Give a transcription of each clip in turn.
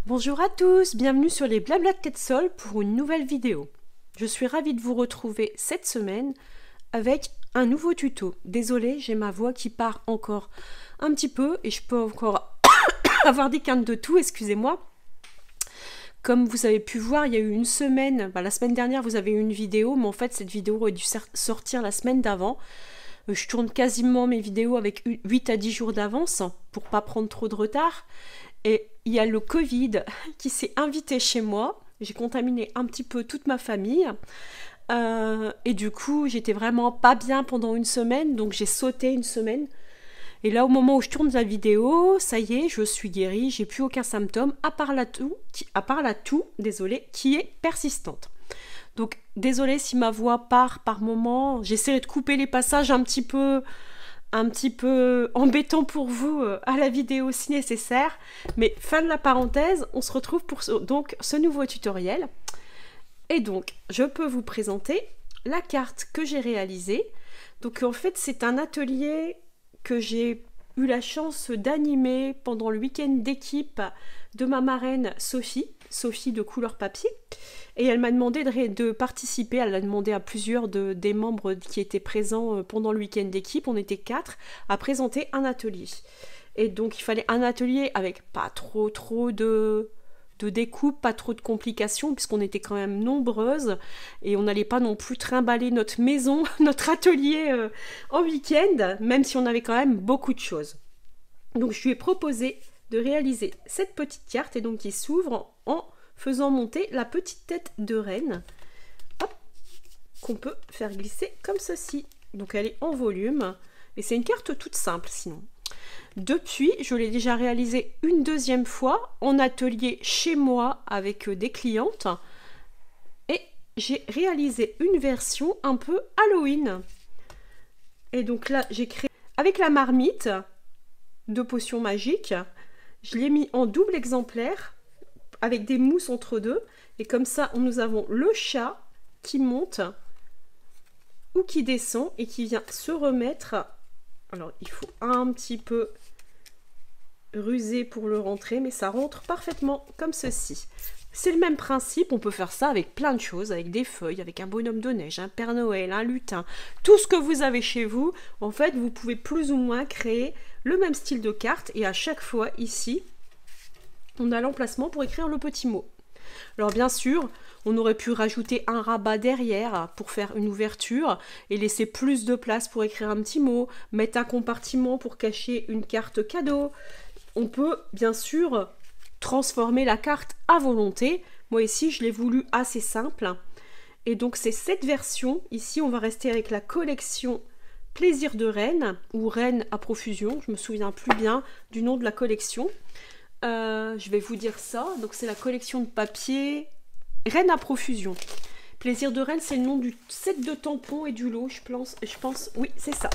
Bonjour à tous, bienvenue sur les Blabla de Tetsol pour une nouvelle vidéo. Je suis ravie de vous retrouver cette semaine avec un nouveau tuto. Désolée, j'ai ma voix qui part encore un petit peu et je peux encore avoir des quintes de tout, excusez-moi. Comme vous avez pu voir, il y a eu une semaine, la semaine dernière vous avez eu une vidéo, mais en fait cette vidéo aurait dû sortir la semaine d'avant. Je tourne quasiment mes vidéos avec 8 à 10 jours d'avance pour pas prendre trop de retard. Et il y a le Covid qui s'est invité chez moi. J'ai contaminé un petit peu toute ma famille. Et du coup, j'étais vraiment pas bien pendant une semaine. Donc j'ai sauté une semaine. Et là, au moment où je tourne la vidéo, ça y est, je suis guérie. J'ai plus aucun symptôme, à part la toux, désolée, qui est persistante. Donc, désolée si ma voix part par moment. J'essaierai de couper les passages un petit peu embêtants pour vous à la vidéo si nécessaire. Mais fin de la parenthèse, on se retrouve pour ce nouveau tutoriel. Et donc, je peux vous présenter la carte que j'ai réalisée. Donc, en fait, c'est un atelier que j'ai eu la chance d'animer pendant le week-end d'équipe de ma marraine Sophie de Couleur Papier. Et elle m'a demandé de participer, elle a demandé à plusieurs des membres qui étaient présents pendant le week-end d'équipe, on était 4, à présenter un atelier. Et donc il fallait un atelier avec pas trop de découpe, pas trop de complications, puisqu'on était quand même nombreuses, et on n'allait pas non plus trimballer notre maison, notre atelier en week-end, même si on avait quand même beaucoup de choses. Donc je lui ai proposé de réaliser cette petite carte, et donc qui s'ouvre en faisant monter la petite tête de reine, qu'on peut faire glisser comme ceci. Donc elle est en volume, et c'est une carte toute simple sinon. Depuis, je l'ai déjà réalisée une deuxième fois en atelier chez moi avec des clientes, et j'ai réalisé une version un peu Halloween. Et donc là, j'ai créé avec la marmite de potions magiques, je l'ai mis en double exemplaire, avec des mousses entre deux, et comme ça nous avons le chat qui monte ou qui descend et qui vient se remettre. Alors il faut un petit peu ruser pour le rentrer, mais ça rentre parfaitement comme ceci. C'est le même principe, on peut faire ça avec plein de choses, avec des feuilles, avec un bonhomme de neige, un Père Noël, un lutin, tout ce que vous avez chez vous. En fait, vous pouvez plus ou moins créer le même style de carte, et à chaque fois ici on a l'emplacement pour écrire le petit mot. Alors bien sûr, on aurait pu rajouter un rabat derrière pour faire une ouverture et laisser plus de place pour écrire un petit mot, mettre un compartiment pour cacher une carte cadeau. On peut bien sûr transformer la carte à volonté. Moi ici, je l'ai voulu assez simple. Et donc c'est cette version. Ici, on va rester avec la collection Plaisir de Reine, ou Reine à profusion. Je me souviens plus bien du nom de la collection. Je vais vous dire ça. Donc c'est la collection de papier Reine à profusion. Plaisir de Reine, c'est le nom du set de tampons et du lot, je pense. Oui, c'est ça.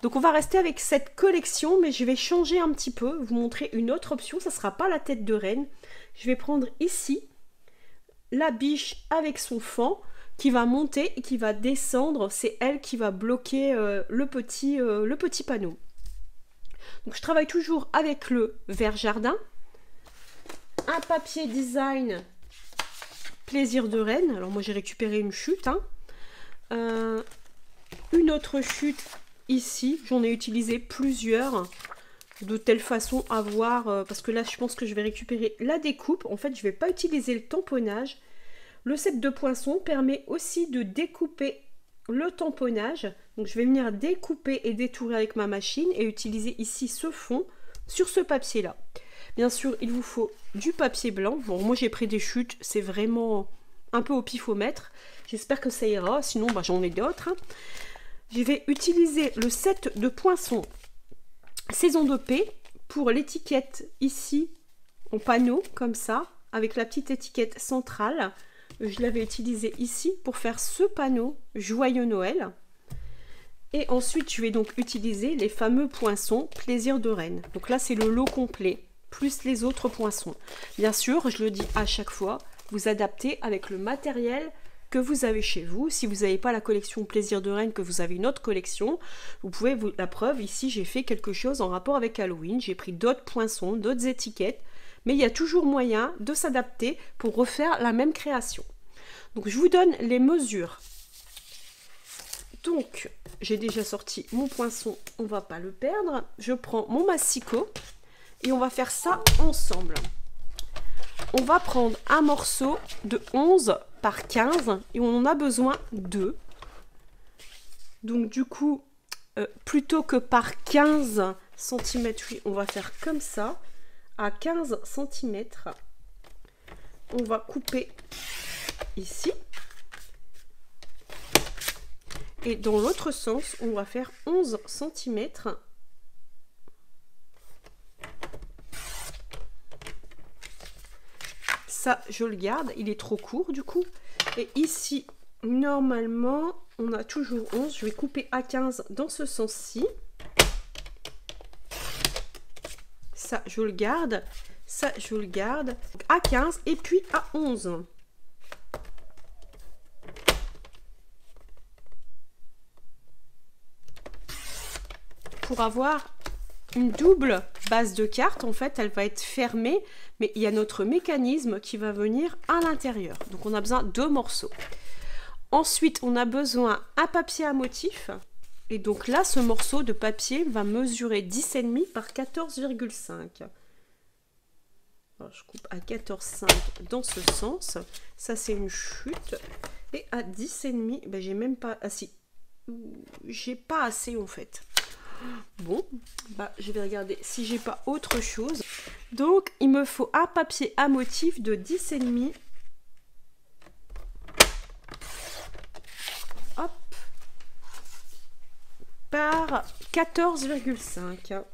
Donc on va rester avec cette collection, mais je vais changer un petit peu, vous montrer une autre option. Ça ne sera pas la tête de reine. Je vais prendre ici la biche avec son fan qui va monter et qui va descendre. C'est elle qui va bloquer le petit panneau. Donc je travaille toujours avec le vert jardin, un papier design Plaisir de Reine. Alors moi j'ai récupéré une chute, une autre chute ici, j'en ai utilisé plusieurs de telle façon à voir, parce que là je pense que je vais récupérer la découpe. En fait je ne vais pas utiliser le tamponnage. Le set de poinçons permet aussi de découper le tamponnage. Donc je vais venir découper et détourer avec ma machine et utiliser ici ce fond sur ce papier là. Bien sûr il vous faut du papier blanc. Bon moi j'ai pris des chutes, c'est vraiment un peu au pifomètre. J'espère que ça ira, sinon j'en ai d'autres. Je vais utiliser le set de poinçons saison de paix pour l'étiquette ici en panneau comme ça, avec la petite étiquette centrale. Je l'avais utilisé ici pour faire ce panneau Joyeux Noël. Et ensuite, je vais donc utiliser les fameux poinçons Plaisir de Reine. Donc là, c'est le lot complet, plus les autres poinçons. Bien sûr, je le dis à chaque fois, vous adaptez avec le matériel que vous avez chez vous. Si vous n'avez pas la collection Plaisir de Reine, que vous avez une autre collection, vous pouvez, la preuve, ici, j'ai fait quelque chose en rapport avec Halloween. J'ai pris d'autres poinçons, d'autres étiquettes, mais il y a toujours moyen de s'adapter pour refaire la même création. Donc je vous donne les mesures. Donc j'ai déjà sorti mon poinçon, on va pas le perdre. Je prends mon massicot et on va faire ça ensemble. On va prendre un morceau de 11 par 15 et on en a besoin de. Donc du coup, plutôt que par 15 cm, oui, on va faire comme ça. À 15 cm, on va couper ici. Et dans l'autre sens, on va faire 11 cm. Ça, je le garde, il est trop court du coup. Et ici, normalement, on a toujours 11. Je vais couper à 15 dans ce sens-ci. Ça, je le garde. Ça, je le garde. Donc, à 15 et puis à 11. Pour avoir une double base de carte, en fait, elle va être fermée, mais il y a notre mécanisme qui va venir à l'intérieur. Donc, on a besoin de 2 morceaux. Ensuite, on a besoin d'un papier à motif. Et donc là, ce morceau de papier va mesurer 10,5 par 14,5. Je coupe à 14,5 dans ce sens. Ça, c'est une chute. Et à 10,5, ben, j'ai même pas... Ah si, j'ai pas assez en fait. Bon, bah, je vais regarder si j'ai pas autre chose. Donc, il me faut un papier à motif de 10,5. Hop. Par 14,5.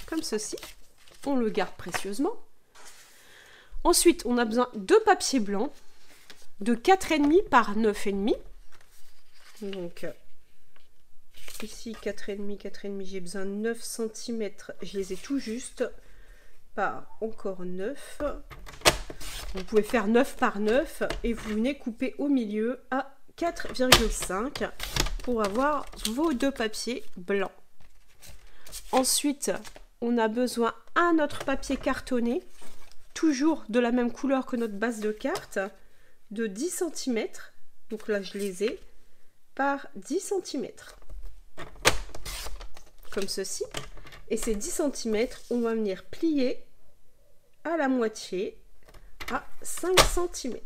Comme ceci. On le garde précieusement. Ensuite, on a besoin de papier blanc de 4,5 par 9,5. Donc, ici, 4,5, j'ai besoin de 9 cm. Je les ai tout juste par encore 9. Vous pouvez faire 9 par 9 et vous venez couper au milieu à 4,5 pour avoir vos 2 papiers blancs. Ensuite, on a besoin d'un autre papier cartonné, toujours de la même couleur que notre base de carte, de 10 cm. Donc là, je les ai par 10 cm. Comme ceci. Et ces 10 cm, on va venir plier à la moitié à 5 cm.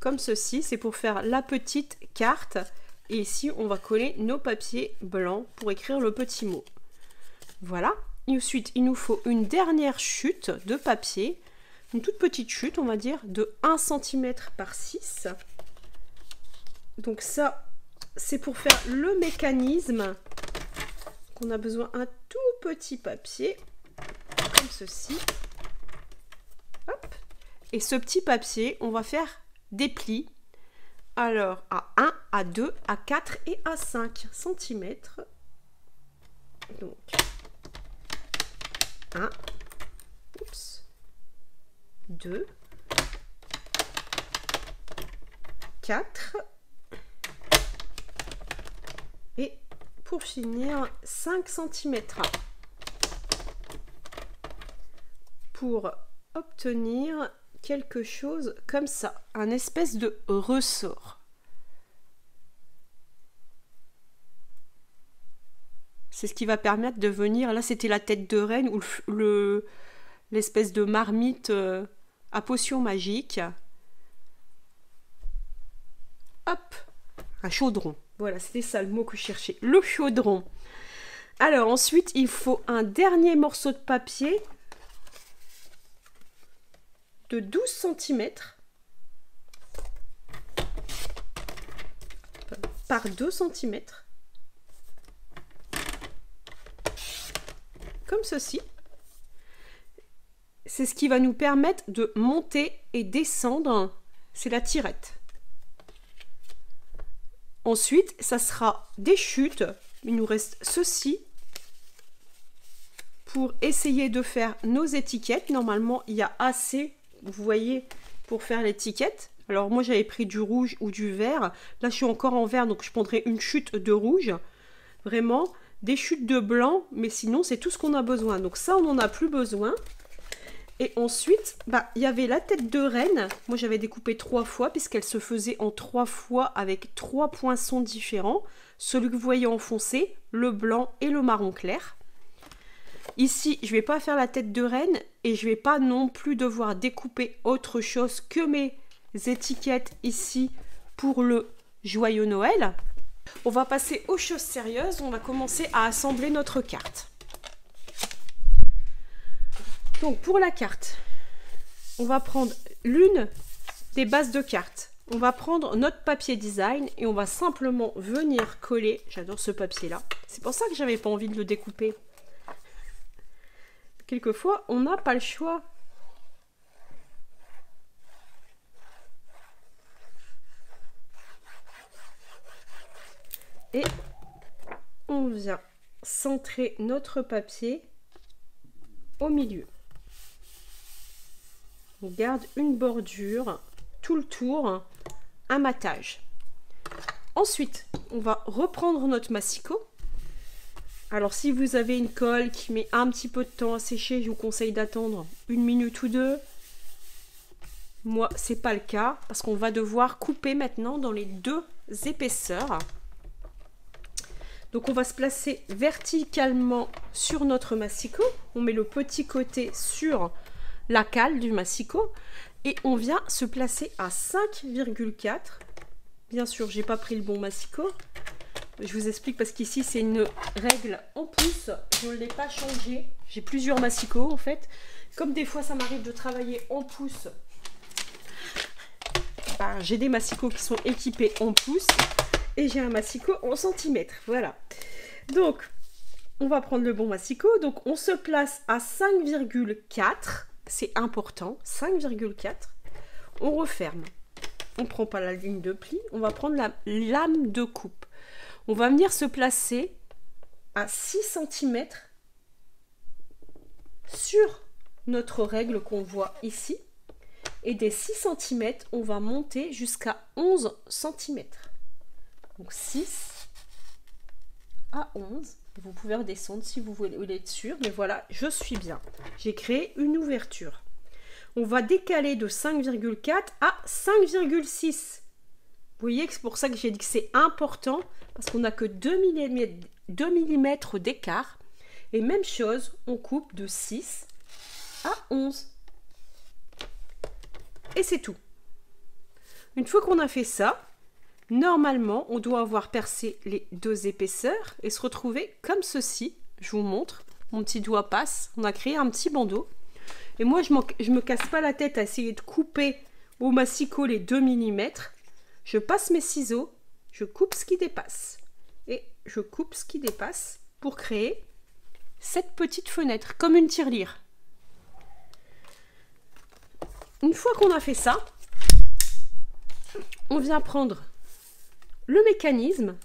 Comme ceci, c'est pour faire la petite carte. Et ici, on va coller nos papiers blancs pour écrire le petit mot. Voilà. Et ensuite, il nous faut une dernière chute de papier. Une toute petite chute, on va dire, de 1 cm par 6. Donc ça, c'est pour faire le mécanisme. On a besoin d'un tout petit papier, comme ceci. Hop. Et ce petit papier, on va faire des plis. Alors, à 1, à 2, à 4 et à 5 cm. Donc, 1, oups, 2, 4, et pour finir, 5 cm. Pour obtenir quelque chose comme ça, un espèce de ressort. C'est ce qui va permettre de venir, là c'était la tête de reine ou l'espèce de marmite à potion magique. Hop, un chaudron. Voilà, c'était ça le mot que je cherchais, le chaudron. Alors ensuite, il faut un dernier morceau de papier de 12 cm par 2 cm. Comme ceci. C'est ce qui va nous permettre de monter et descendre. C'est la tirette. Ensuite, ça sera des chutes. Il nous reste ceci pour essayer de faire nos étiquettes. Normalement, il y a assez, vous voyez, pour faire l'étiquette. Alors moi j'avais pris du rouge ou du vert. Là je suis encore en vert, donc je prendrai une chute de rouge. Vraiment, des chutes de blanc, mais sinon c'est tout ce qu'on a besoin. Donc ça on n'en a plus besoin. Et ensuite, il y avait la tête de reine. Moi j'avais découpé 3 fois puisqu'elle se faisait en 3 fois avec 3 poinçons différents. Celui que vous voyez enfoncé, le blanc et le marron clair. Ici, je ne vais pas faire la tête de reine et je ne vais pas non plus devoir découper autre chose que mes étiquettes ici pour le joyeux Noël. On va passer aux choses sérieuses. On va commencer à assembler notre carte. Donc pour la carte, on va prendre l'une des bases de carte. On va prendre notre papier design et on va simplement venir coller. J'adore ce papier là. C'est pour ça que j'avais pas envie de le découper. Quelquefois, on n'a pas le choix. Et on vient centrer notre papier au milieu. On garde une bordure tout le tour, un matage. Ensuite, on va reprendre notre massicot. Alors si vous avez une colle qui met un petit peu de temps à sécher, je vous conseille d'attendre 1 minute ou 2. Moi, c'est pas le cas parce qu'on va devoir couper maintenant dans les 2 épaisseurs. Donc on va se placer verticalement sur notre massicot. On met le petit côté sur la cale du massicot et on vient se placer à 5,4. Bien sûr, j'ai pas pris le bon massicot. Je vous explique parce qu'ici c'est une règle en pouces, je ne l'ai pas changé. J'ai plusieurs massicots en fait. Comme des fois ça m'arrive de travailler en pouces, j'ai des massicots qui sont équipés en pouces et j'ai un massicot en centimètres. Voilà. Donc on va prendre le bon massicot. Donc on se place à 5,4. C'est important, 5,4. On referme. On ne prend pas la ligne de pli, on va prendre la lame de coupe. On va venir se placer à 6 cm sur notre règle qu'on voit ici. Et des 6 cm, on va monter jusqu'à 11 cm. Donc 6 à 11. Vous pouvez redescendre si vous voulez être sûr. Mais voilà, je suis bien. J'ai créé une ouverture. On va décaler de 5,4 à 5,6. Vous voyez que c'est pour ça que j'ai dit que c'est important. Parce qu'on n'a que 2 mm d'écart. Et même chose, on coupe de 6 à 11. Et c'est tout. Une fois qu'on a fait ça, normalement, on doit avoir percé les 2 épaisseurs et se retrouver comme ceci. Je vous montre. Mon petit doigt passe. On a créé un petit bandeau. Et moi, je me casse pas la tête à essayer de couper au massicot les 2 mm. Je passe mes ciseaux. Je coupe ce qui dépasse. Et je coupe ce qui dépasse pour créer cette petite fenêtre, comme une tirelire. Une fois qu'on a fait ça, on vient prendre le mécanisme.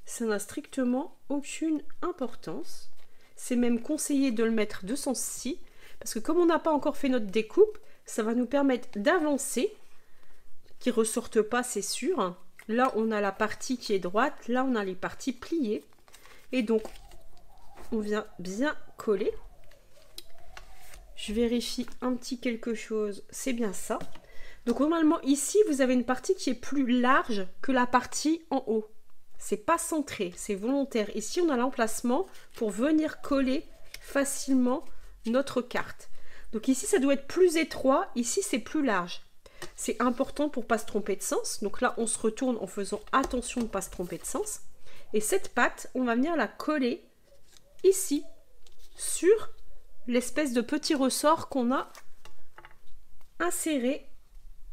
Ça n'a strictement aucune importance. C'est même conseillé de le mettre de ce sens-ci, parce que comme on n'a pas encore fait notre découpe, ça va nous permettre d'avancer, qui ne ressortent pas, c'est sûr. Là, on a la partie qui est droite. Là, on a les parties pliées. Et donc, on vient bien coller. Je vérifie un petit quelque chose. C'est bien ça. Donc, normalement, ici, vous avez une partie qui est plus large que la partie en haut. C'est pas centré, c'est volontaire. Ici, on a l'emplacement pour venir coller facilement notre carte. Donc ici, ça doit être plus étroit. Ici, c'est plus large. C'est important pour ne pas se tromper de sens. Donc là, on se retourne en faisant attention de ne pas se tromper de sens. Et cette patte, on va venir la coller ici, sur l'espèce de petit ressort qu'on a inséré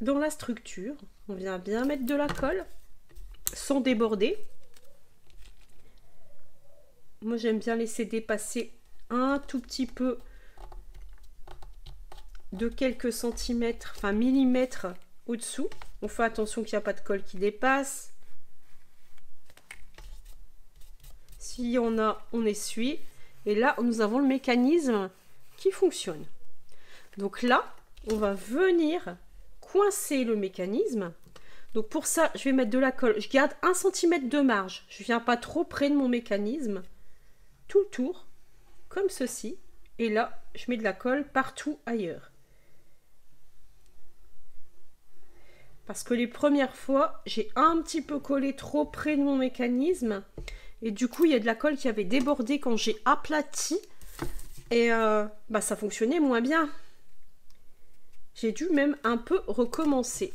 dans la structure. On vient bien mettre de la colle, sans déborder. Moi, j'aime bien laisser dépasser un tout petit peu de quelques centimètres, enfin millimètres au-dessous. On fait attention qu'il n'y a pas de colle qui dépasse. S'il y en a, on essuie. Et là, nous avons le mécanisme qui fonctionne. Donc là, on va venir coincer le mécanisme. Donc pour ça, je vais mettre de la colle. Je garde 1 cm de marge. Je ne viens pas trop près de mon mécanisme. Tout le tour, comme ceci. Et là, je mets de la colle partout ailleurs. Parce que les premières fois, j'ai un petit peu collé trop près de mon mécanisme. Et du coup, il y a de la colle qui avait débordé quand j'ai aplati. Et ça fonctionnait moins bien. J'ai dû même un peu recommencer.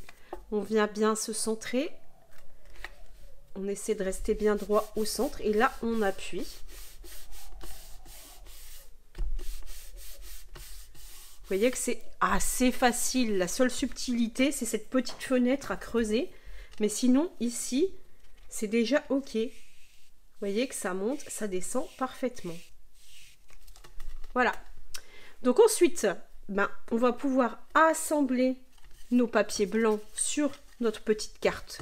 On vient bien se centrer. On essaie de rester bien droit au centre. Et là, on appuie. Vous voyez que c'est assez facile. La seule subtilité, c'est cette petite fenêtre à creuser. Mais sinon, ici, c'est déjà OK. Vous voyez que ça monte, ça descend parfaitement. Voilà. Donc ensuite, on va pouvoir assembler nos papiers blancs sur notre petite carte.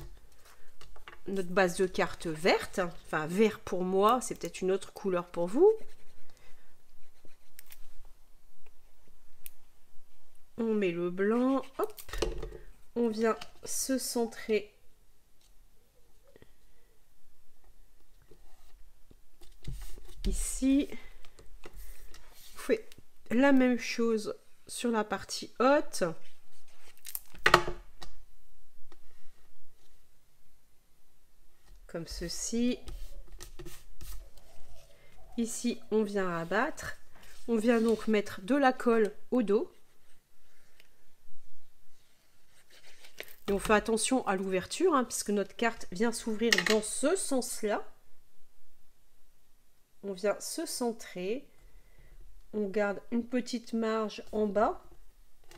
Notre base de carte verte. Enfin, vert pour moi, c'est peut-être une autre couleur pour vous. On met le blanc, hop, on vient se centrer ici. On fait la même chose sur la partie haute. Comme ceci. Ici, on vient abattre. On vient donc mettre de la colle au dos. Et on fait attention à l'ouverture, puisque notre carte vient s'ouvrir dans ce sens-là. On vient se centrer. On garde une petite marge en bas,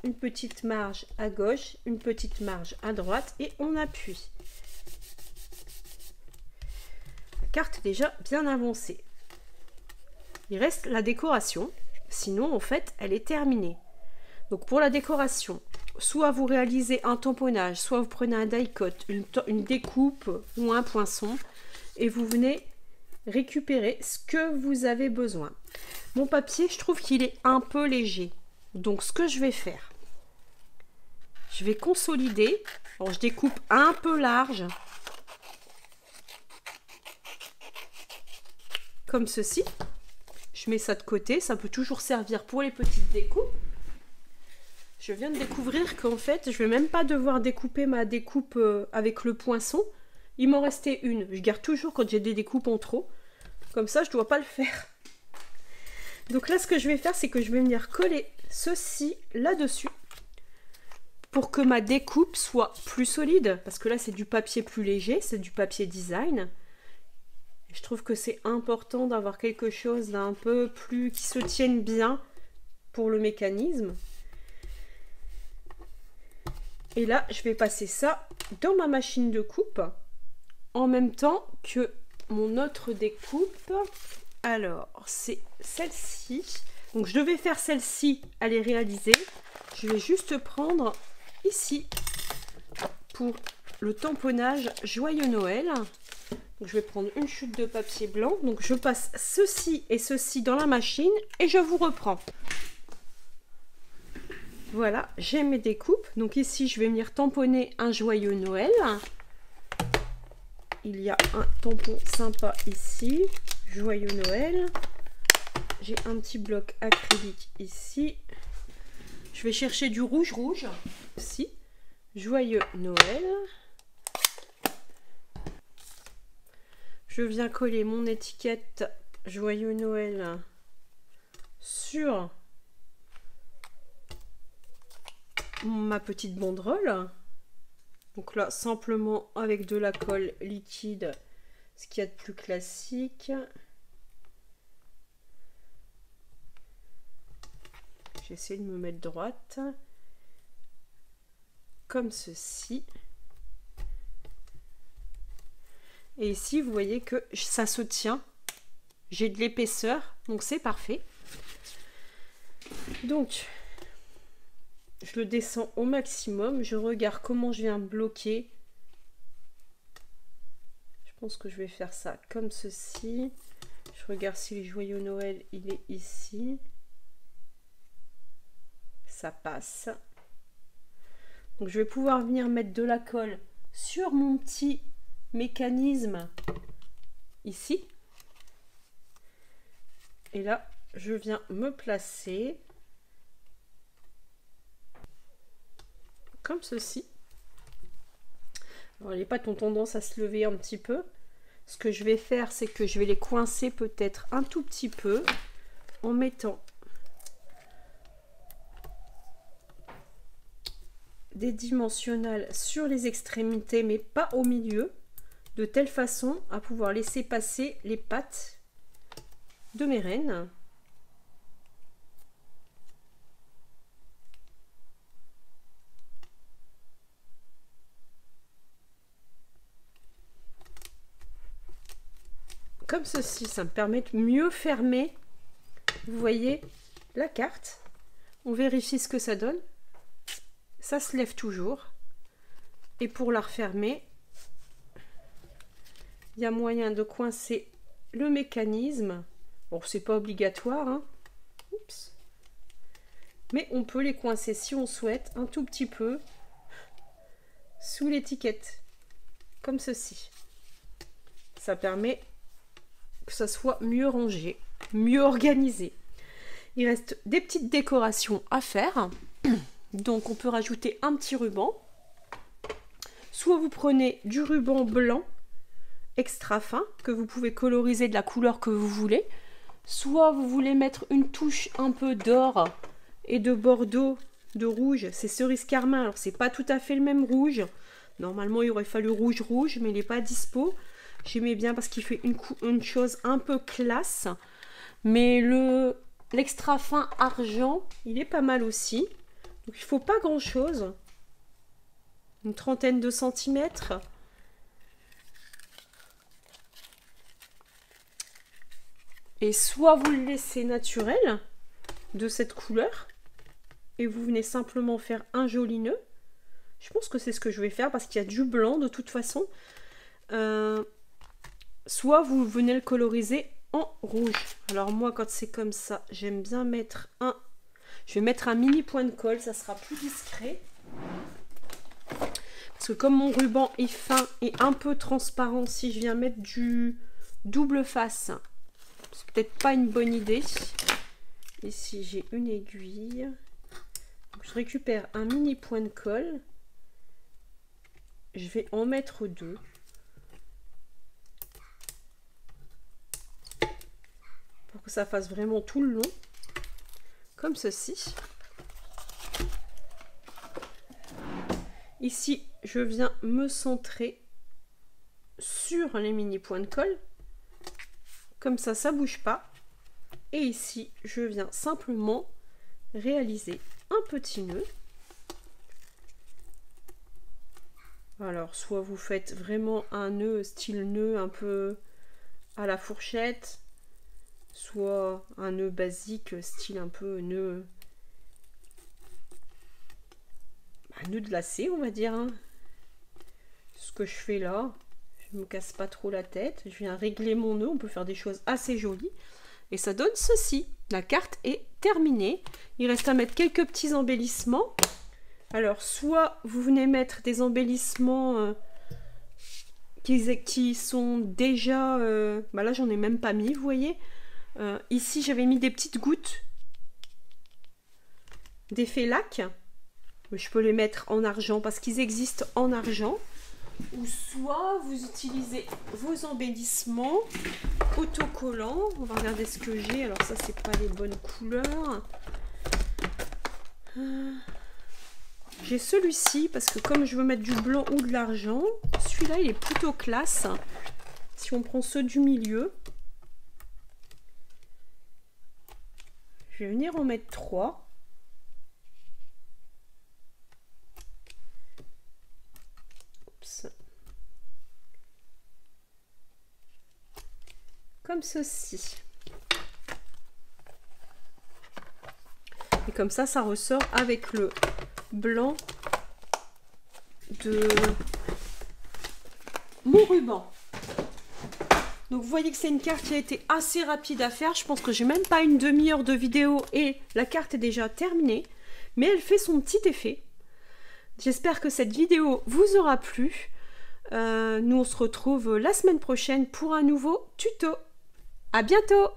une petite marge à gauche, une petite marge à droite et on appuie. La carte est déjà bien avancée. Il reste la décoration. Sinon, en fait, elle est terminée. Donc pour la décoration, soit vous réalisez un tamponnage, soit vous prenez un die-cut, une découpe ou un poinçon et vous venez récupérer ce que vous avez besoin. Mon papier, je trouve qu'il est un peu léger. Donc ce que je vais faire, je vais consolider. Alors je découpe un peu large. Comme ceci. Je mets ça de côté, ça peut toujours servir pour les petites découpes. Je viens de découvrir qu'en fait, je vais même pas devoir découper ma découpe avec le poinçon. Il m'en restait une. Je garde toujours quand j'ai des découpes en trop. Comme ça, je ne dois pas le faire. Donc là, ce que je vais faire, c'est que je vais venir coller ceci là-dessus pour que ma découpe soit plus solide. Parce que là, c'est du papier plus léger, c'est du papier design. Je trouve que c'est important d'avoir quelque chose d'un peu plus qui se tienne bien pour le mécanisme. Et là, je vais passer ça dans ma machine de coupe en même temps que mon autre découpe. Alors, c'est celle-ci. Donc, je devais faire celle-ci, elle est réalisée. Je vais juste prendre ici pour le tamponnage Joyeux Noël. Donc, je vais prendre une chute de papier blanc. Donc, je passe ceci et ceci dans la machine et je vous reprends. Voilà, j'ai mes découpes. Donc ici, je vais venir tamponner un Joyeux Noël. Il y a un tampon sympa ici. Joyeux Noël. J'ai un petit bloc acrylique ici. Je vais chercher du rouge ici. Joyeux Noël. Je viens coller mon étiquette Joyeux Noël sur ma petite banderole. Donc là, simplement avec de la colle liquide, ce qu'il y a de plus classique. J'essaie de me mettre droite. Comme ceci. Et ici, vous voyez que ça se tient. J'ai de l'épaisseur, donc c'est parfait. Donc, je le descends au maximum. Je regarde comment je viens bloquer. Je pense que je vais faire ça comme ceci. Je regarde si le Joyeux Noël, il est ici. Ça passe. Donc je vais pouvoir venir mettre de la colle sur mon petit mécanisme ici. Et là, je viens me placer comme ceci. Alors, les pattes ont tendance à se lever un petit peu. Ce que je vais faire, c'est que je vais les coincer peut-être un tout petit peu en mettant des dimensionnels sur les extrémités, mais pas au milieu, de telle façon à pouvoir laisser passer les pattes de mes rennes. Comme ceci, ça me permet de mieux fermer, vous voyez, la carte. On vérifie ce que ça donne. Ça se lève toujours. Et pour la refermer, il y a moyen de coincer le mécanisme. Bon, c'est pas obligatoire, hein. Oups. Mais on peut les coincer si on souhaite un tout petit peu sous l'étiquette, comme ceci. Ça permet que ça soit mieux rangé, mieux organisé. Il reste des petites décorations à faire. Donc on peut rajouter un petit ruban. Soit vous prenez du ruban blanc extra fin que vous pouvez coloriser de la couleur que vous voulez. Soit vous voulez mettre une touche un peu d'or et de bordeaux, de rouge. C'est cerise carmin. Alors c'est pas tout à fait le même rouge. Normalement il aurait fallu rouge rouge, mais il n'est pas dispo. J'aimais bien parce qu'il fait une chose un peu classe. Mais l'extra fin argent, il est pas mal aussi. Donc il ne faut pas grand chose. Une trentaine de centimètres. Et soit vous le laissez naturel de cette couleur. Et vous venez simplement faire un joli nœud. Je pense que c'est ce que je vais faire parce qu'il y a du blanc de toute façon. Soit vous venez le coloriser en rouge. Alors moi quand c'est comme ça, j'aime bien mettre je vais mettre un mini point de colle, ça sera plus discret. Parce que comme mon ruban est fin et un peu transparent, si je viens mettre du double face, c'est peut-être pas une bonne idée. Ici j'ai une aiguille. Donc, je récupère un mini point de colle. Je vais en mettre deux. Pour que ça fasse vraiment tout le long, comme ceci. Ici, je viens me centrer sur les mini points de colle, comme ça, ça bouge pas. Et ici, je viens simplement réaliser un petit nœud. Alors, soit vous faites vraiment un nœud, style nœud un peu à la fourchette, soit un nœud basique, style un peu nœud de lacet, on va dire. Hein. Ce que je fais là, je me casse pas trop la tête. Je viens régler mon nœud, on peut faire des choses assez jolies. Et ça donne ceci. La carte est terminée. Il reste à mettre quelques petits embellissements. Alors, soit vous venez mettre des embellissements qui sont déjà... là, j'en ai même pas mis, vous voyez. Ici, j'avais mis des petites gouttes d'effet lac. Je peux les mettre en argent parce qu'ils existent en argent. Ou soit vous utilisez vos embellissements autocollants. On va regarder ce que j'ai. Alors ça, c'est pas les bonnes couleurs. J'ai celui-ci parce que comme je veux mettre du blanc ou de l'argent, celui-là, il est plutôt classe. Si on prend ceux du milieu, je vais venir en mettre 3. Oups. Comme ceci. Et comme ça, ça ressort avec le blanc de mon ruban. Donc vous voyez que c'est une carte qui a été assez rapide à faire. Je pense que j'ai même pas une demi-heure de vidéo et la carte est déjà terminée. Mais elle fait son petit effet. J'espère que cette vidéo vous aura plu. Nous on se retrouve la semaine prochaine pour un nouveau tuto. À bientôt!